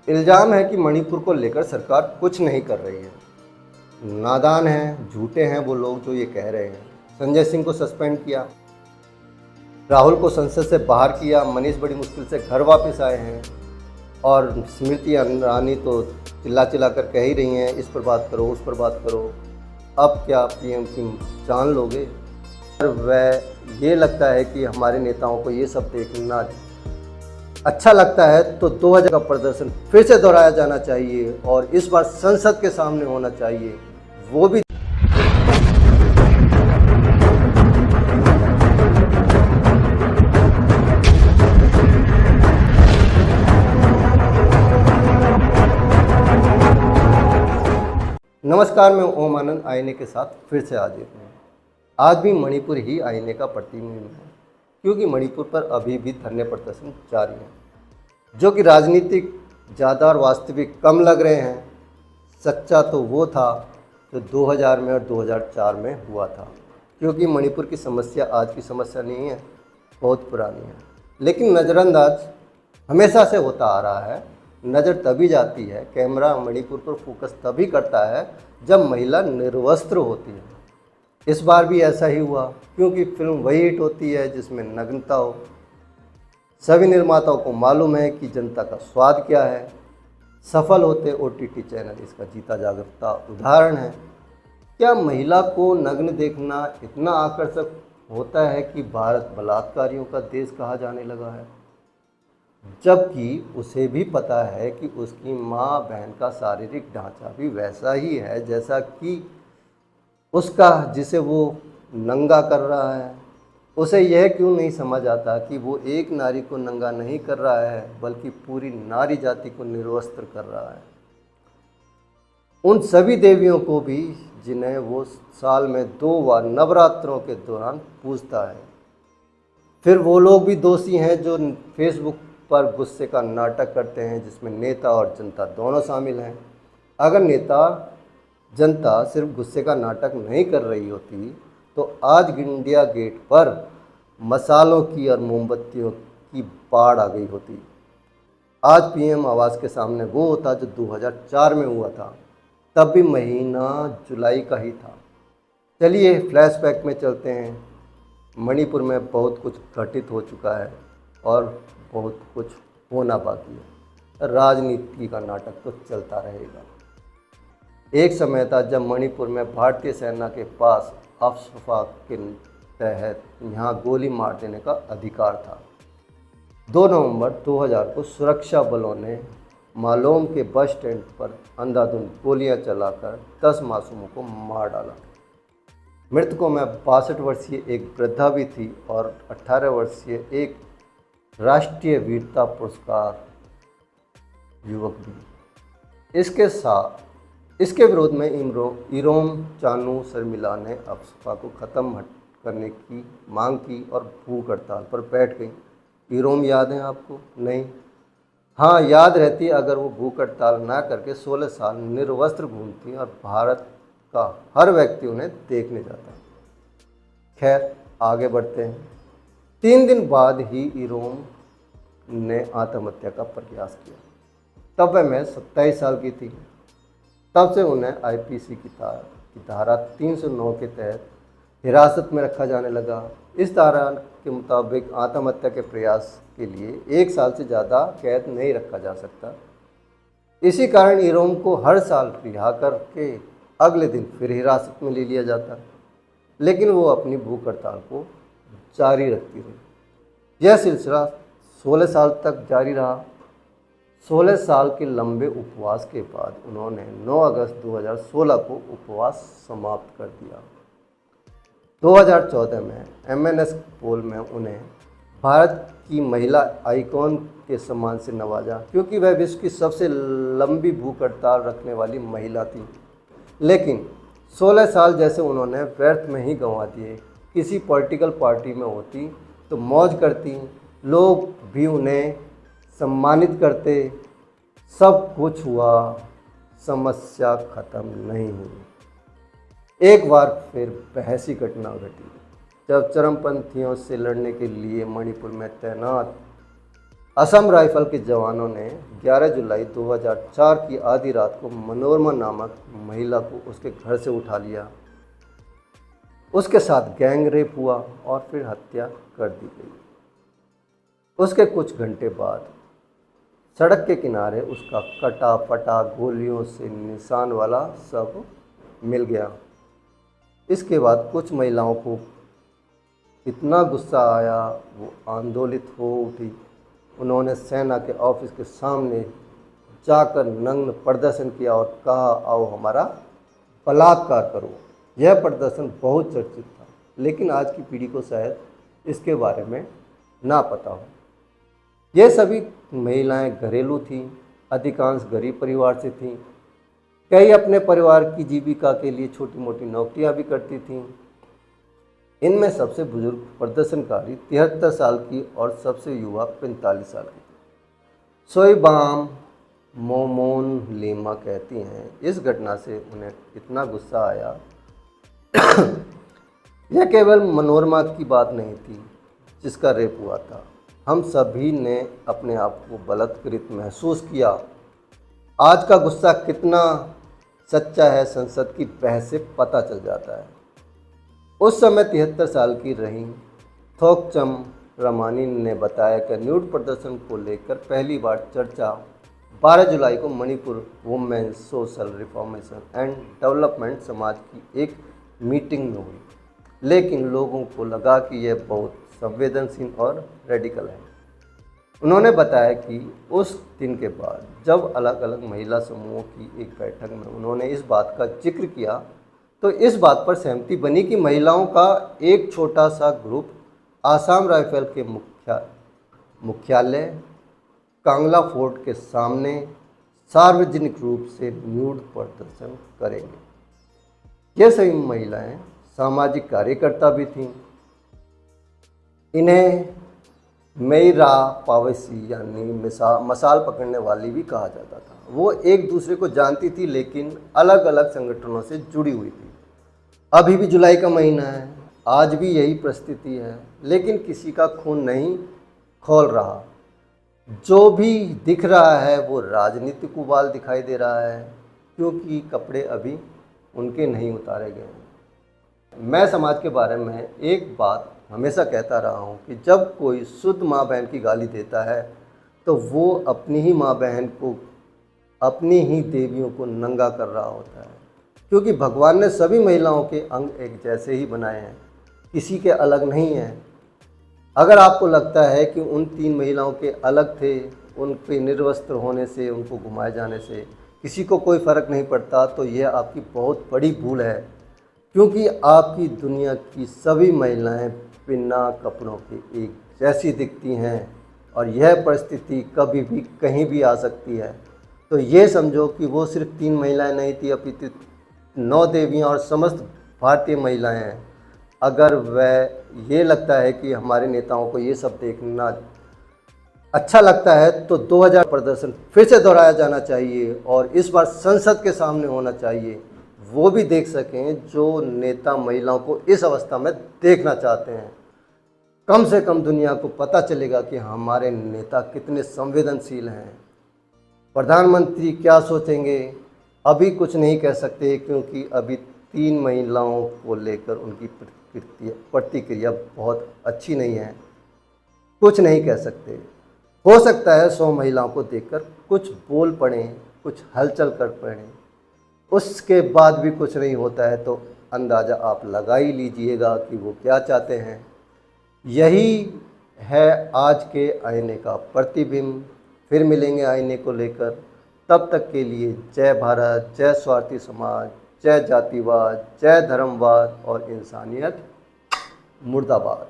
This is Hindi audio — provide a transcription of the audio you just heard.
इल्ज़ाम है कि मणिपुर को लेकर सरकार कुछ नहीं कर रही है। नादान हैं, झूठे हैं वो लोग जो ये कह रहे हैं। संजय सिंह को सस्पेंड किया, राहुल को संसद से बाहर किया, मनीष बड़ी मुश्किल से घर वापस आए हैं और स्मृति ईरानी तो चिल्ला चिल्ला कर कह ही रही हैं इस पर बात करो, उस पर बात करो। अब क्या पीएम की जान लोगे? और वह ये लगता है कि हमारे नेताओं को ये सब देखना अच्छा लगता है तो 2000 का प्रदर्शन फिर से दोहराया जाना चाहिए और इस बार संसद के सामने होना चाहिए, वो भी। नमस्कार, मैं ओम आनंद आईने के साथ फिर से हाजिर हूँ। आज भी मणिपुर ही आईने का प्रतिबिंब है, क्योंकि मणिपुर पर अभी भी धरने प्रदर्शन जारी है, जो कि राजनीतिक ज़्यादा और वास्तविक कम लग रहे हैं। सच्चा तो वो था जो 2000 में और 2004 में हुआ था, क्योंकि मणिपुर की समस्या आज की समस्या नहीं है, बहुत पुरानी है। लेकिन नज़रअंदाज हमेशा से होता आ रहा है। नज़र तभी जाती है, कैमरा मणिपुर पर फोकस तभी करता है जब महिला निर्वस्त्र होती है। इस बार भी ऐसा ही हुआ, क्योंकि फिल्म वही हिट होती है जिसमें नग्नता हो। सभी निर्माताओं को मालूम है कि जनता का स्वाद क्या है। सफल होते ओटीटी चैनल इसका जीता जागता उदाहरण है। क्या महिला को नग्न देखना इतना आकर्षक होता है कि भारत बलात्कारियों का देश कहा जाने लगा है, जबकि उसे भी पता है कि उसकी माँ बहन का शारीरिक ढांचा भी वैसा ही है जैसा कि उसका जिसे वो नंगा कर रहा है। उसे यह क्यों नहीं समझ आता कि वो एक नारी को नंगा नहीं कर रहा है, बल्कि पूरी नारी जाति को निर्वस्त्र कर रहा है। उन सभी देवियों को भी जिन्हें वो साल में 2 बार नवरात्रों के दौरान पूजता है। फिर वो लोग भी दोषी हैं जो फेसबुक पर गुस्से का नाटक करते हैं, जिसमें नेता और जनता दोनों शामिल हैं। अगर नेता जनता सिर्फ गुस्से का नाटक नहीं कर रही होती तो आज इंडिया गेट पर मसालों की और मोमबत्तियों की बाढ़ आ गई होती। आज पीएम आवास के सामने वो होता जो 2004 में हुआ था, तब भी महीना जुलाई का ही था। चलिए फ्लैशबैक में चलते हैं। मणिपुर में बहुत कुछ घटित हो चुका है और बहुत कुछ होना बाकी है। राजनीति का नाटक तो चलता रहेगा। एक समय था जब मणिपुर में भारतीय सेना के पास अफस्पा के तहत यहाँ गोली मार देने का अधिकार था। 2 नवंबर 2000 को सुरक्षा बलों ने मालोम के बस स्टैंड पर अंधाधुंध गोलियां चलाकर 10 मासूमों को मार डाला। मृतकों में 62 वर्षीय एक वृद्धा भी थी और 18 वर्षीय एक राष्ट्रीय वीरता पुरस्कार युवक भी। इसके विरोध में इरोम चानू शर्मिला ने अफस्पा को ख़त्म करने की मांग की और भूख हड़ताल पर बैठ गई। इरोम याद है आपको? नहीं? हाँ, याद रहती अगर वो भूख हड़ताल ना करके 16 साल निर्वस्त्र घूमती और भारत का हर व्यक्ति उन्हें देखने जाता। खैर, आगे बढ़ते हैं। 3 दिन बाद ही इरोम ने आत्महत्या का प्रयास किया। तब वह मैं 27 साल की थी। तब से उन्हें आईपीसी की धारा 309 के तहत हिरासत में रखा जाने लगा। इस धारा के मुताबिक आत्महत्या के प्रयास के लिए 1 साल से ज़्यादा कैद नहीं रखा जा सकता। इसी कारण इरोम को हर साल रिहा करके अगले दिन फिर हिरासत में ले लिया जाता, लेकिन वो अपनी भूख हड़ताल को जारी रखती रही। यह सिलसिला 16 साल तक जारी रहा। 16 साल के लंबे उपवास के बाद उन्होंने 9 अगस्त 2016 को उपवास समाप्त कर दिया। 2014 में एमएनएस पोल में उन्हें भारत की महिला आइकॉन के सम्मान से नवाजा, क्योंकि वह विश्व की सबसे लंबी भूख हड़ताल रखने वाली महिला थी। लेकिन 16 साल जैसे उन्होंने व्यर्थ में ही गंवा दिए। किसी पॉलिटिकल पार्टी में होती तो मौज करती, लोग भी उन्हें सम्मानित करते, सब कुछ हुआ, समस्या खत्म नहीं हुई। एक बार फिर बहसी घटना घटी जब चरमपंथियों से लड़ने के लिए मणिपुर में तैनात असम राइफल के जवानों ने 11 जुलाई 2004 की आधी रात को मनोरमा नामक महिला को उसके घर से उठा लिया। उसके साथ गैंग रेप हुआ और फिर हत्या कर दी गई। उसके कुछ घंटे बाद सड़क के किनारे उसका कटा फटा गोलियों से निशान वाला शव मिल गया। इसके बाद कुछ महिलाओं को इतना गुस्सा आया, वो आंदोलित हो उठी। उन्होंने सेना के ऑफिस के सामने जाकर नग्न प्रदर्शन किया और कहा, आओ हमारा बलात्कार करो। यह प्रदर्शन बहुत चर्चित था, लेकिन आज की पीढ़ी को शायद इसके बारे में ना पता हो। ये सभी महिलाएं घरेलू थीं, अधिकांश गरीब परिवार से थीं। कई अपने परिवार की जीविका के लिए छोटी मोटी नौकरियां भी करती थीं। इनमें सबसे बुजुर्ग प्रदर्शनकारी 73 साल की और सबसे युवा 45 साल की थी। सोईबाम मोमोन लीमा कहती हैं, इस घटना से उन्हें इतना गुस्सा आया। यह केवल मनोरमा की बात नहीं थी जिसका रेप हुआ था। हम सभी ने अपने आप को बलात्कृत महसूस किया। आज का गुस्सा कितना सच्चा है, संसद की बहस से पता चल जाता है। उस समय 73 साल की रही थोकचम रमानी ने बताया कि न्यूड प्रदर्शन को लेकर पहली बार चर्चा 12 जुलाई को Manipur Women's Social Reformation and Development Samaj की एक मीटिंग में हुई, लेकिन लोगों को लगा कि यह बहुत संवेदनशील और रेडिकल है। उन्होंने बताया कि उस दिन के बाद जब अलग अलग महिला समूहों की एक बैठक में उन्होंने इस बात का जिक्र किया, तो इस बात पर सहमति बनी कि महिलाओं का एक छोटा सा ग्रुप आसाम राइफल के मुख्यालय कांगला फोर्ट के सामने सार्वजनिक रूप से न्यूड प्रदर्शन करेंगे। ये सभी महिलाएं सामाजिक कार्यकर्ता भी थीं। इन्हें मेरा पावसी यानी मसाल पकड़ने वाली भी कहा जाता था। वो एक दूसरे को जानती थी, लेकिन अलग अलग संगठनों से जुड़ी हुई थी। अभी भी जुलाई का महीना है, आज भी यही परिस्थिति है, लेकिन किसी का खून नहीं खौल रहा। जो भी दिख रहा है वो राजनीतिक उबाल दिखाई दे रहा है, क्योंकि कपड़े अभी उनके नहीं उतारे गए हैं। मैं समाज के बारे में एक बात हमेशा कहता रहा हूँ कि जब कोई शुद्ध माँ बहन की गाली देता है तो वो अपनी ही माँ बहन को, अपनी ही देवियों को नंगा कर रहा होता है, क्योंकि भगवान ने सभी महिलाओं के अंग एक जैसे ही बनाए हैं, किसी के अलग नहीं हैं। अगर आपको लगता है कि उन 3 महिलाओं के अलग थे, उनके निर्वस्त्र होने से, उनको घुमाए जाने से किसी को कोई फ़र्क नहीं पड़ता, तो यह आपकी बहुत बड़ी भूल है, क्योंकि आपकी दुनिया की सभी महिलाएं बिना कपड़ों के एक जैसी दिखती हैं और यह परिस्थिति कभी भी कहीं भी आ सकती है। तो ये समझो कि वो सिर्फ 3 महिलाएं नहीं थी, अपितु 9 देवियां और समस्त भारतीय महिलाएं हैं। अगर वह ये लगता है कि हमारे नेताओं को ये सब देखना अच्छा लगता है तो 2000 प्रदर्शन फिर से दोहराया जाना चाहिए और इस बार संसद के सामने होना चाहिए। वो भी देख सकें जो नेता महिलाओं को इस अवस्था में देखना चाहते हैं। कम से कम दुनिया को पता चलेगा कि हमारे नेता कितने संवेदनशील हैं। प्रधानमंत्री क्या सोचेंगे अभी कुछ नहीं कह सकते, क्योंकि अभी 3 महिलाओं को लेकर उनकी प्रतिक्रिया बहुत अच्छी नहीं है। कुछ नहीं कह सकते। हो सकता है 100 महिलाओं को देखकर कुछ बोल पड़ें, कुछ हलचल कर पड़ें, उसके बाद भी कुछ नहीं होता है तो अंदाज़ा आप लगा ही लीजिएगा कि वो क्या चाहते हैं। यही है आज के आईने का प्रतिबिंब। फिर मिलेंगे आईने को लेकर, तब तक के लिए जय भारत, जय स्वार्थी समाज, जय जातिवाद, जय धर्मवाद और इंसानियत मुर्दाबाद।